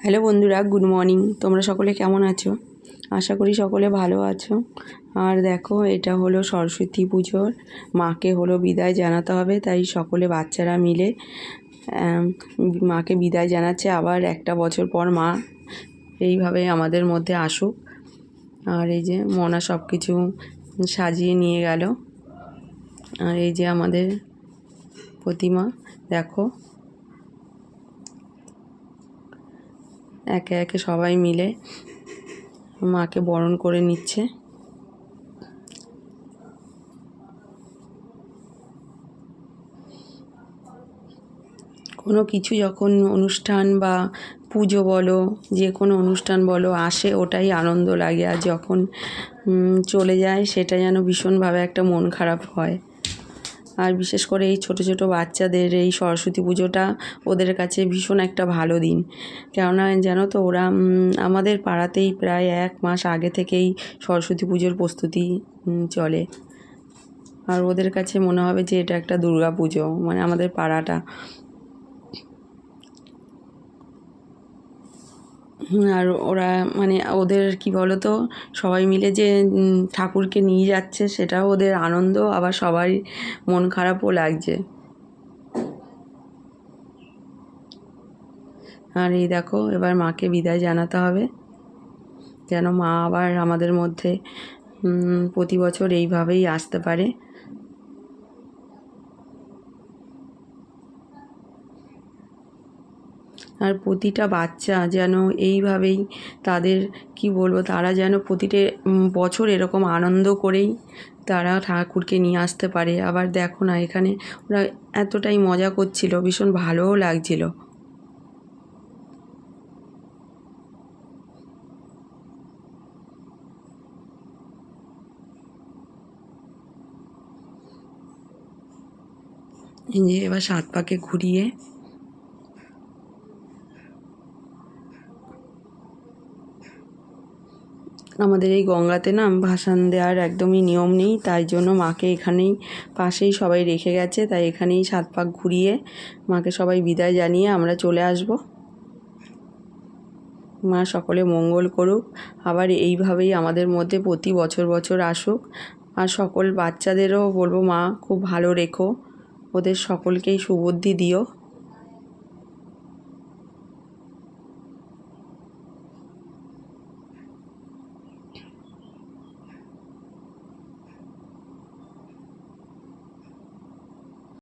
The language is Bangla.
হ্যালো বন্ধুরা, গুড মর্নিং। তোমরা সকলে কেমন আছো? আশা করি সকলে ভালো আছো। আর দেখো, এটা হলো সরস্বতী পুজোর মাকে হলো বিদায় জানাতে হবে, তাই সকলে বাচ্চারা মিলে মাকে বিদায় জানাচ্ছে। আবার একটা বছর পর মা এইভাবে আমাদের মধ্যে আসুক। আর এই যে মনা সব কিছু সাজিয়ে নিয়ে গেল। আর এই যে আমাদের প্রতিমা, দেখো একে একে সবাই মিলে মাকে বরণ করে নিচ্ছে। কোনো কিছু যখন অনুষ্ঠান বা পুজো বলো, যে কোনো অনুষ্ঠান বলো আসে, ওটাই আনন্দ লাগে। আর যখন চলে যায় সেটা যেন ভীষণভাবে একটা মন খারাপ হয়। আর বিশেষ করে এই ছোট ছোট বাচ্চাদের এই সরস্বতী পুজোটা ওদের কাছে ভীষণ একটা ভালো দিন। কেননা জানো তো, ওরা আমাদের পাড়াতেই প্রায় 1 মাস আগে থেকেই সরস্বতী পুজোর প্রস্তুতি চলে। আর ওদের কাছে মনে হবে যে এটা একটা দুর্গা পুজো, মানে আমাদের পাড়াটা। আর ওরা মানে ওদের কি বলো তো, সবাই মিলে যে ঠাকুরকে নিয়ে যাচ্ছে সেটাও ওদের আনন্দ, আবার সবাই মন খারাপও লাগছে। আর এই দেখো, এবার মাকে বিদায় জানাতে হবে, যেন মা আবার আমাদের মধ্যে প্রতি বছর এইভাবেই আসতে পারে। আর প্রতিটা বাচ্চা যেন এইভাবেই তাদের কি বলবো, তারা যেন প্রতিটা বছর এরকম আনন্দ করেই তারা ঠাকুরকে নিয়ে আসতে পারে। আবার দেখো না, এখানে ওরা এতটাই মজা করছিল, ভীষণ ভালোও লাগছিল। এই যে এবার 7 পাকে ঘুরিয়ে আমাদের এই গঙ্গাতে না ভাসান দেওয়ার একদমই নিয়ম নেই, তাই জন্য মাকে এখানেই পাশেই সবাই রেখে গেছে। তাই এখানেই 7 পাক ঘুরিয়ে মাকে সবাই বিদায় জানিয়ে আমরা চলে আসব। মা সকলে মঙ্গল করুক, আবার এইভাবেই আমাদের মধ্যে প্রতি বছর বছর আসুক। আর সকল বাচ্চাদেরও বলবো, মা খুব ভালো রেখো, ওদের সকলকেই সুবুদ্ধি দিও।